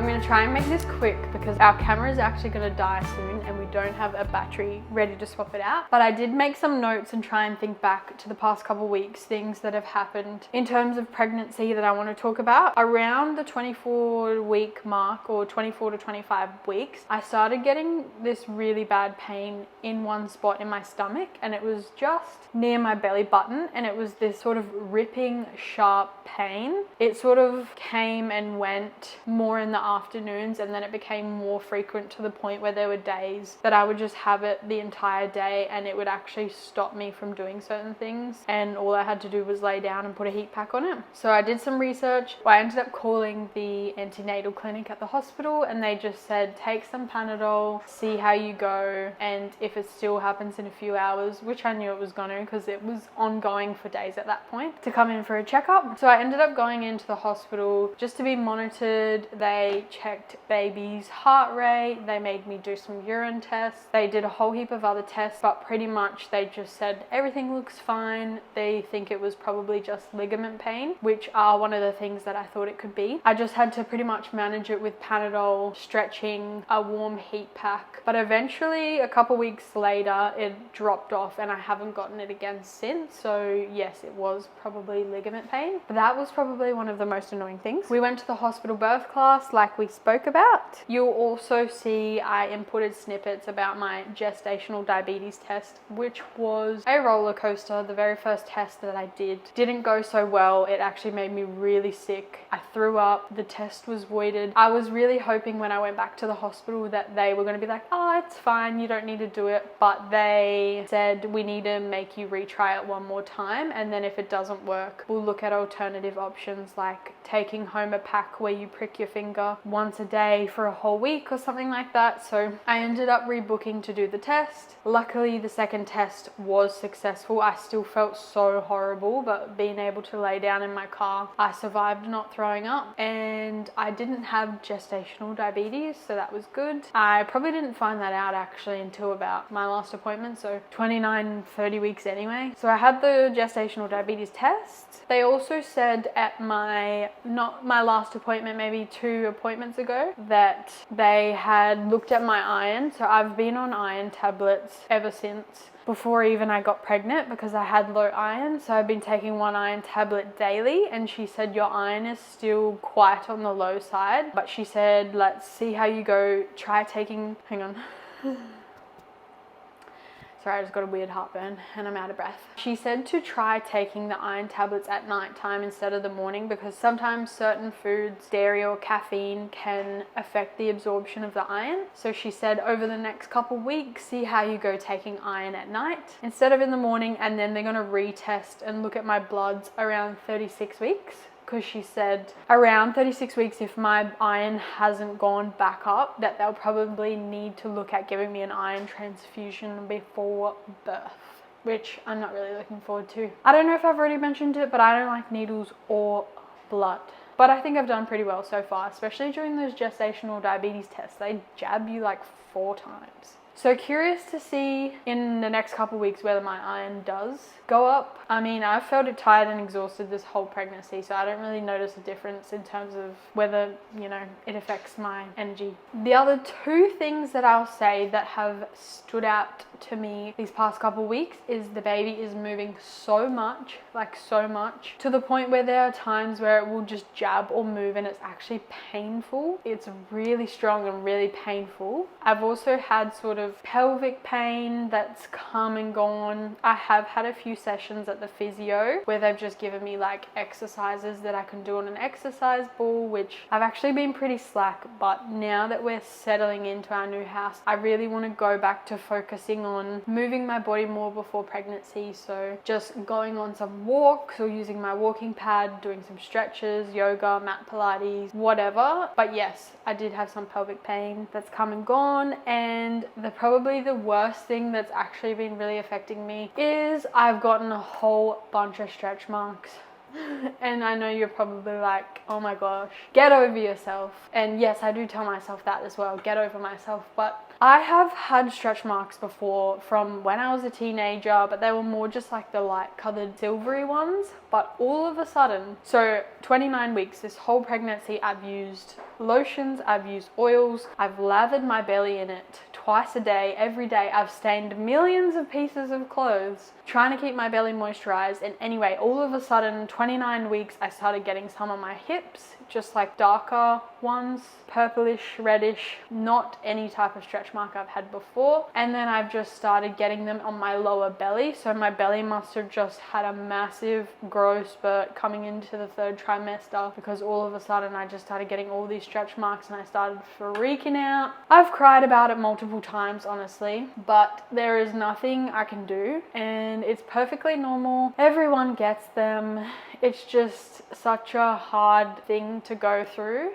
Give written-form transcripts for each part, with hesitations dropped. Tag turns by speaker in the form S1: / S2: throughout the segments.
S1: I'm gonna try and make this quick because our camera is actually gonna die soon and we don't have a battery ready to swap it out. But I did make some notes and try and think back to the past couple weeks, things that have happened in terms of pregnancy that I want to talk about. Around the 24-week mark, or 24 to 25 weeks, I started getting this really bad pain in one spot in my stomach, and it was just near my belly button, and it was this sort of ripping sharp pain. It sort of came and went more in the afternoons, and then it became more frequent to the point where there were days that I would just have it the entire day and it would actually stop me from doing certain things, and all I had to do was lay down and put a heat pack on it. So I did some research. I ended up calling the antenatal clinic at the hospital, and they just said take some Panadol, see how you go, and if it still happens in a few hours, which I knew it was gonna because it was ongoing for days at that point, to come in for a checkup. So I ended up going into the hospital just to be monitored. They checked baby's heart rate, they made me do some urine tests, they did a whole heap of other tests, but pretty much they just said everything looks fine. They think it was probably just ligament pain, which are one of the things that I thought it could be. I just had to pretty much manage it with Panadol, stretching, a warm heat pack, but eventually a couple weeks later it dropped off and I haven't gotten it again since. So yes, it was probably ligament pain, but that was probably one of the most annoying things. We went to the hospital birth class like we spoke about. You'll also see I inputted snippets about my gestational diabetes test, which was a roller coaster. The very first test that I didn't go so well. It actually made me really sick. I threw up. The test was voided. I was really hoping when I went back to the hospital that they were going to be like, oh, it's fine, you don't need to do it, but they said we need to make you retry it one more time, and then if it doesn't work, we'll look at alternative options like taking home a pack where you prick your finger once a day for a whole week or something like that. So I ended up rebooking to do the test. Luckily the second test was successful. I still felt so horrible, but being able to lay down in my car, I survived not throwing up, and I didn't have gestational diabetes, so that was good. I probably didn't find that out actually until about my last appointment, so 29-30 weeks anyway. So I had the gestational diabetes test. They also said at not my last appointment, maybe 2 appointments ago, that they had looked at my iron. So I've been on iron tablets ever since, before even I got pregnant, because I had low iron. So I've been taking 1 iron tablet daily, and she said your iron is still quite on the low side, but she said let's see how you go, try taking, hang on. Sorry, I just got a weird heartburn and I'm out of breath. She said to try taking the iron tablets at night time instead of the morning, because sometimes certain foods, dairy or caffeine, can affect the absorption of the iron. So she said over the next couple weeks, see how you go taking iron at night instead of in the morning, and then they're going to retest and look at my bloods around 36 weeks. Because she said around 36 weeks, if my iron hasn't gone back up, that they'll probably need to look at giving me an iron transfusion before birth, which I'm not really looking forward to. I don't know if I've already mentioned it, but I don't like needles or blood. But I think I've done pretty well so far, especially during those gestational diabetes tests. They jab you like 4 times. So curious to see in the next couple of weeks whether my iron does go up. I mean, I've felt it tired and exhausted this whole pregnancy, so I don't really notice a difference in terms of whether, you know, it affects my energy. The other 2 things that I'll say that have stood out to me these past couple of weeks is the baby is moving so much, like so much, to the point where there are times where it will just jab or move and it's actually painful. It's really strong and really painful. I've also had sort of pelvic pain that's come and gone. I have had a few sessions at the physio where they've just given me like exercises that I can do on an exercise ball, which I've actually been pretty slack, but now that we're settling into our new house, I really want to go back to focusing on moving my body more before pregnancy. So just going on some walks or using my walking pad, doing some stretches, yoga, mat Pilates, whatever. But yes, I did have some pelvic pain that's come and gone, and probably the worst thing that's actually been really affecting me is I've gotten a whole bunch of stretch marks. And I know you're probably like, oh my gosh, get over yourself. And yes, I do tell myself that as well, get over myself. But I have had stretch marks before from when I was a teenager, but they were more just like the light colored silvery ones. But all of a sudden, so 29 weeks, this whole pregnancy, I've used lotions, I've used oils, I've lathered my belly in it twice a day, every day. I've stained millions of pieces of clothes trying to keep my belly moisturized. And anyway, all of a sudden, 29 weeks, I started getting some on my hips, just like darker ones, purplish, reddish, not any type of stretch mark I've had before. And then I've just started getting them on my lower belly. So my belly must have just had a massive growth spurt coming into the 3rd trimester, because all of a sudden I just started getting all these stretch marks and I started freaking out. I've cried about it multiple times, honestly, but there is nothing I can do, and it's perfectly normal. Everyone gets them. It's just such a hard thing to go through.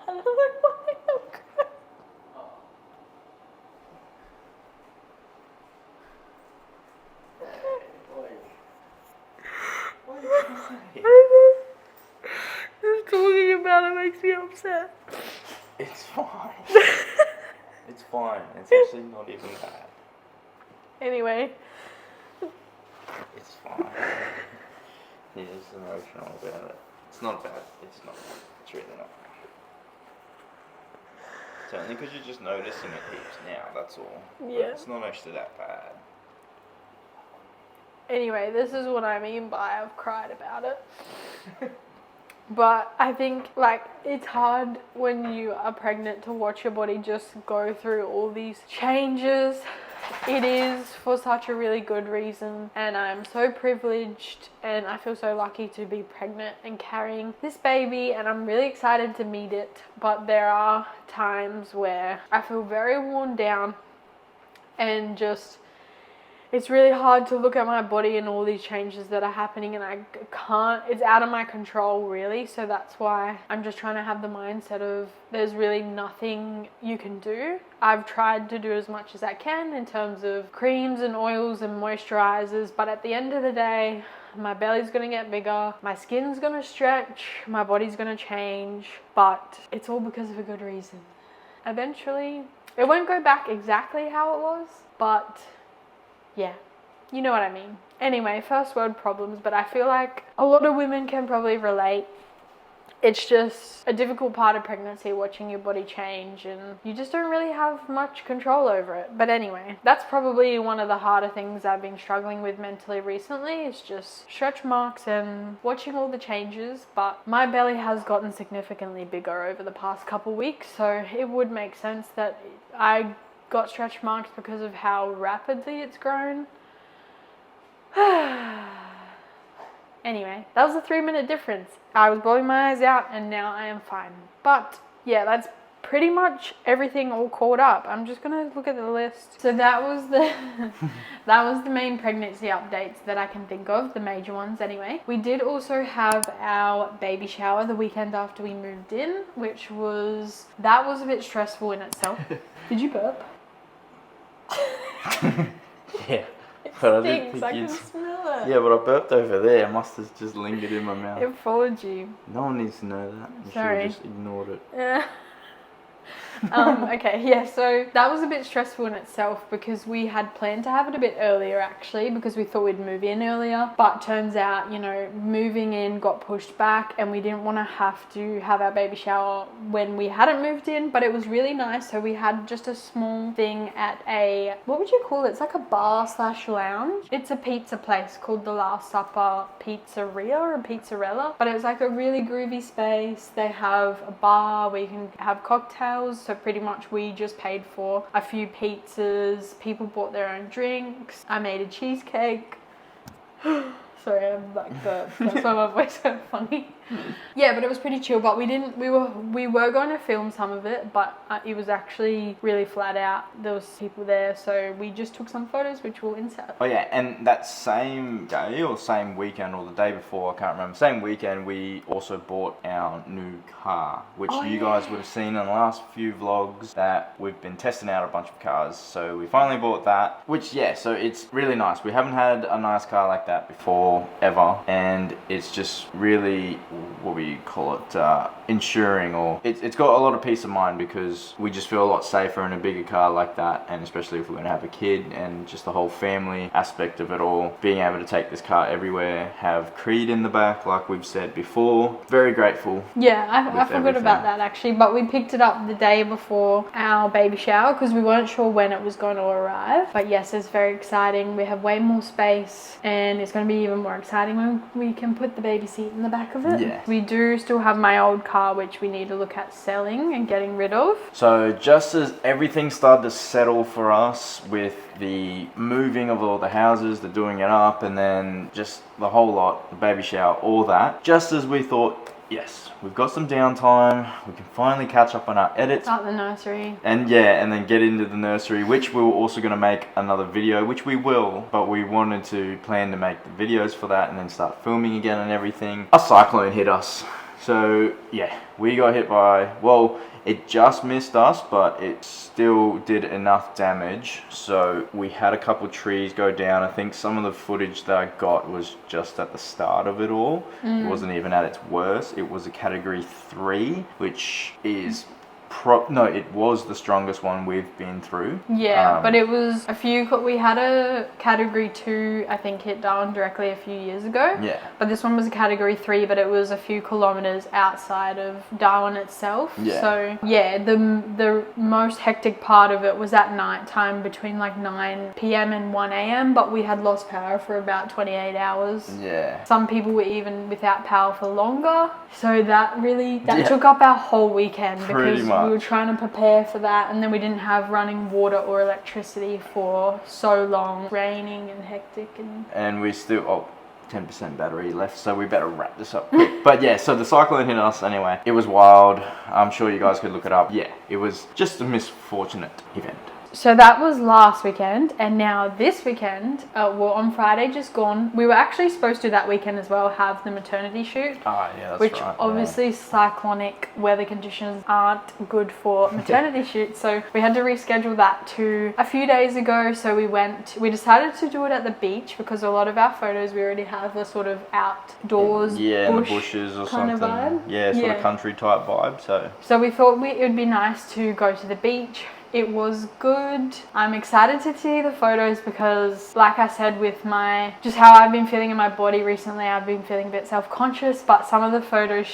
S1: I don't know why I'm crying. Just talking about it makes me upset.
S2: It's fine. It's fine. It's actually not even bad.
S1: Anyway.
S2: It's fine. He's emotional about it. It's not bad. It's not. It's really not. It's only because you're just noticing it heaps now, that's all.
S1: Yeah.
S2: But it's not actually that bad.
S1: Anyway, this is what I mean by I've cried about it. But I think, like, it's hard when you are pregnant to watch your body just go through all these changes. It is for such a really good reason, and I'm so privileged and I feel so lucky to be pregnant and carrying this baby, and I'm really excited to meet it. But there are times where I feel very worn down and just, it's really hard to look at my body and all these changes that are happening, and I can't, it's out of my control really. So that's why I'm just trying to have the mindset of there's really nothing you can do. I've tried to do as much as I can in terms of creams and oils and moisturizers, but at the end of the day, my belly's gonna get bigger, my skin's gonna stretch, my body's gonna change, but it's all because of a good reason. Eventually, it won't go back exactly how it was, but yeah, you know what I mean. Anyway, first world problems, but I feel like a lot of women can probably relate. It's just a difficult part of pregnancy, watching your body change, and you just don't really have much control over it. But anyway, that's probably one of the harder things I've been struggling with mentally recently, is just stretch marks and watching all the changes. But my belly has gotten significantly bigger over the past couple weeks, so it would make sense that I got stretch marks because of how rapidly it's grown. Anyway, that was a 3-minute difference. I was bawling my eyes out and now I am fine. But yeah, that's pretty much everything all caught up. I'm just gonna look at the list. So that was the that was the main pregnancy updates that I can think of, the major ones anyway. We did also have our baby shower the weekend after we moved in, which was a bit stressful in itself. Did you burp?
S2: Yeah. But
S1: Stinks, I can smell it.
S2: Yeah, but I burped over there. It must have just lingered in my mouth.
S1: It followed you.
S2: No one needs to know that. You
S1: Sorry.
S2: should have just ignored it.
S1: Yeah. Okay, yeah, so that was a bit stressful in itself because we had planned to have it a bit earlier actually, because we thought we'd move in earlier, but turns out, you know, moving in got pushed back and we didn't want to have to have our baby shower when we hadn't moved in. But it was really nice, so we had just a small thing at a, what would you call it? It's like a bar slash lounge. It's a pizza place called the Last Supper Pizzeria or Pizzarella, but it was like a really groovy space. They have a bar where you can have cocktails. So pretty much we just paid for a few pizzas. People bought their own drinks. I made a cheesecake. Sorry, I'm like burped. That's why my voice is so funny. Yeah, but it was pretty chill. But we were going to film some of it, but it was actually really flat out. There was people there, so we just took some photos, which we'll insert.
S2: Oh yeah, and that same day or same weekend or the day before, I can't remember, same weekend, we also bought our new car, which you guys would have seen in the last few vlogs that we've been testing out a bunch of cars. So we finally bought that, which yeah, so it's really nice. We haven't had a nice car like that before ever, and it's just really what we call it, insuring, or it's got a lot of peace of mind because we just feel a lot safer in a bigger car like that, and especially if we're going to have a kid and just the whole family aspect of it all, being able to take this car everywhere, have Creed in the back like we've said before. Very grateful.
S1: Yeah, I forgot about that actually, but we picked it up the day before our baby shower because we weren't sure when it was going to arrive. But yes, it's very exciting. We have way more space, and it's going to be even more exciting when we can put the baby seat in the back of it.
S2: Yeah.
S1: We do still have my old car, which we need to look at selling and getting rid of.
S2: So just as everything started to settle for us with the moving of all the houses, the doing it up, and then just the whole lot, the baby shower, all that, just as we thought, yes, we've got some downtime, we can finally catch up on our edits.
S1: Start the nursery.
S2: And yeah, and then get into the nursery, which we were also going to make another video, which we will, but we wanted to plan to make the videos for that and then start filming again and everything. A cyclone hit us. So yeah, we got hit by, well, it just missed us, but it still did enough damage. So we had a couple trees go down. I think some of the footage that I got was just at the start of it all. It wasn't even at its worst. It was a category 3, which is no, it was the strongest one we've been through.
S1: Yeah, but it was a few, we had a category 2, I think, hit Darwin directly a few years ago.
S2: Yeah.
S1: But this one was a category 3, but it was a few kilometers outside of Darwin itself.
S2: Yeah.
S1: So yeah, the most hectic part of it was at night time between like 9 p.m. and 1 a.m. But we had lost power for about 28 hours.
S2: Yeah.
S1: Some people were even without power for longer. So that took up our whole weekend because we were trying to prepare for that, and then we didn't have running water or electricity for so long, raining and hectic,
S2: and we still 10% battery left, so we better wrap this up quick. But yeah, so the cyclone hit us anyway. It was wild. I'm sure you guys could look it up. Yeah, it was just a misfortunate event.
S1: So that was last weekend, and now this weekend, well, on Friday just gone, we were actually supposed to that weekend as well have the maternity shoot.
S2: Ah, yeah, that's
S1: which
S2: right.
S1: Obviously cyclonic weather conditions aren't good for maternity shoots, so we had to reschedule that to a few days ago. So we decided to do it at the beach because a lot of our photos we already have a sort of outdoors,
S2: yeah, in the bushes or
S1: kind
S2: something.
S1: of vibe.
S2: Yeah, sort of country type vibe. So we
S1: thought it would be nice to go to the beach. It was good. I'm excited to see the photos because, like I said, with just how I've been feeling in my body recently, I've been feeling a bit self-conscious, but some of the photos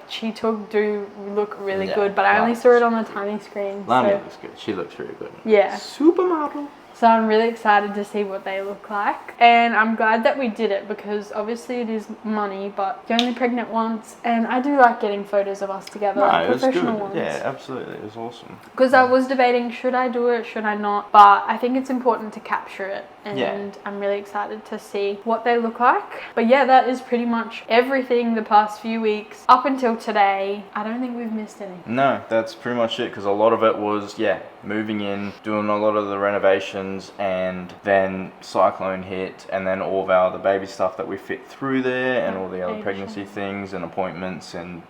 S1: she took do look really good, but I only saw it on the tiny screen.
S2: Lani looks good. She looks really good.
S1: Yeah.
S2: Supermodel.
S1: So I'm really excited to see what they look like, and I'm glad that we did it because obviously it is money, but you're only pregnant once, and I do like getting photos of us together, like professional ones.
S2: Yeah, absolutely, it was awesome.
S1: Because I was debating, should I do it, should I not, but I think it's important to capture it, and I'm really excited to see what they look like. But yeah, that is pretty much everything the past few weeks up until today. I don't think we've missed anything.
S2: No, that's pretty much it, because a lot of it was moving in, doing a lot of the renovations, and then cyclone hit, and then all of our other baby stuff that we fit through there, and all the other pregnancy things and appointments, and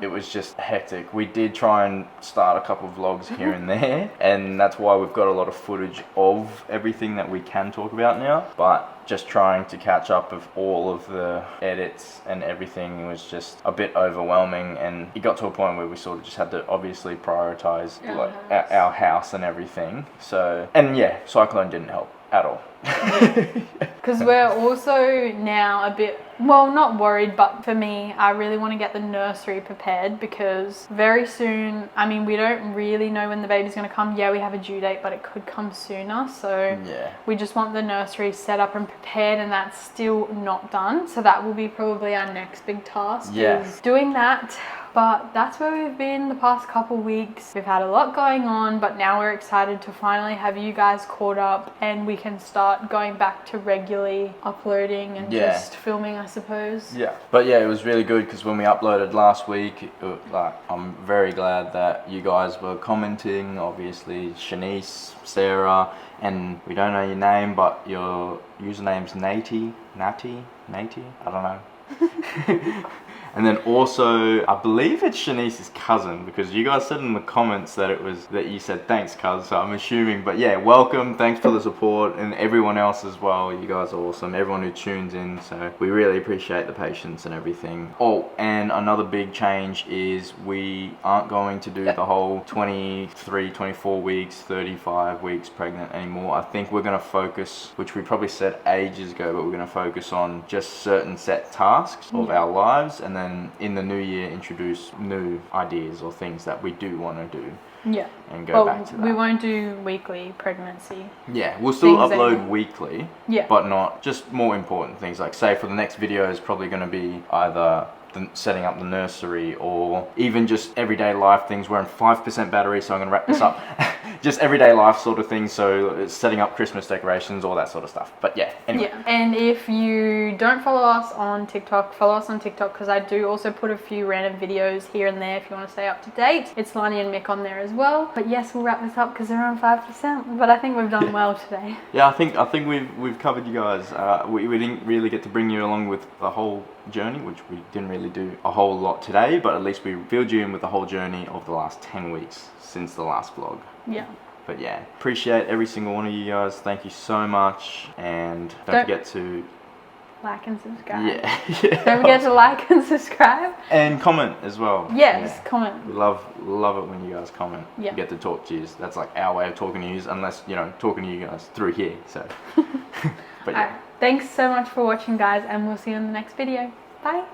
S2: it was just hectic. We did try and start a couple of vlogs here and there, and that's why we've got a lot of footage of everything that we can talk about now, but just trying to catch up with all of the edits and everything was just a bit overwhelming, and it got to a point where we sort of just had to obviously prioritize our house and everything. So, and yeah, cyclone didn't help at all.
S1: Because we're also now a bit, well, not worried, but for me, I really want to get the nursery prepared because very soon, I mean, we don't really know when the baby's going to come. Yeah, we have a due date, but it could come sooner. So we just want the nursery set up and prepared, and that's still not done. So that will be probably our next big task, is doing that. But that's where we've been the past couple weeks. We've had a lot going on, but now we're excited to finally have you guys caught up and we can start going back to regularly uploading and just filming, I suppose. Yeah.
S2: But yeah, it was really good because when we uploaded last week, I'm very glad that you guys were commenting. Obviously, Shanice, Sarah, and we don't know your name, but your username's Natty, I don't know. And then also, I believe it's Shanice's cousin, because you guys said in the comments that you said thanks, cuz. So I'm assuming, but yeah, welcome. Thanks for the support, and everyone else as well. You guys are awesome. Everyone who tunes in. So we really appreciate the patience and everything. Oh, and another big change is we aren't going to do the whole 23, 24 weeks, 35 weeks pregnant anymore. I think we're going to focus, which we probably said ages ago, but we're going to focus on just certain set tasks of our lives, and then in the new year introduce new ideas or things that we do want to do.
S1: Yeah.
S2: And go back to that.
S1: We won't do weekly pregnancy.
S2: Yeah, we'll still
S1: things
S2: upload weekly.
S1: Yeah.
S2: But not just more important things. Like, say for the next video is probably going to be either setting up the nursery, or even just everyday life things. We're on 5% battery, so I'm going to wrap this up. Just everyday life sort of things, so it's setting up Christmas decorations, all that sort of stuff. But yeah, anyway.
S1: Yeah, and if you don't follow us on TikTok, follow us on TikTok, because I do also put a few random videos here and there if you want to stay up to date. It's Lani and Mick on there as well. But yes, we'll wrap this up because they're on 5%, but I think we've done well today.
S2: Yeah, I think we've covered you guys. We didn't really get to bring you along with the whole journey, which we didn't really do a whole lot today, but at least we filled you in with the whole journey of the last 10 weeks since the last vlog.
S1: Yeah.
S2: But yeah, appreciate every single one of you guys. Thank you so much, and don't forget to
S1: like and subscribe.
S2: Yeah.
S1: Don't forget to like and subscribe.
S2: And comment as well.
S1: Yes, comment.
S2: We love it when you guys comment.
S1: Yeah.
S2: We get to talk to you. That's like our way of talking to you, unless, talking to you guys through here. So, but yeah.
S1: Alright. Thanks so much for watching, guys, and we'll see you in the next video. Bye.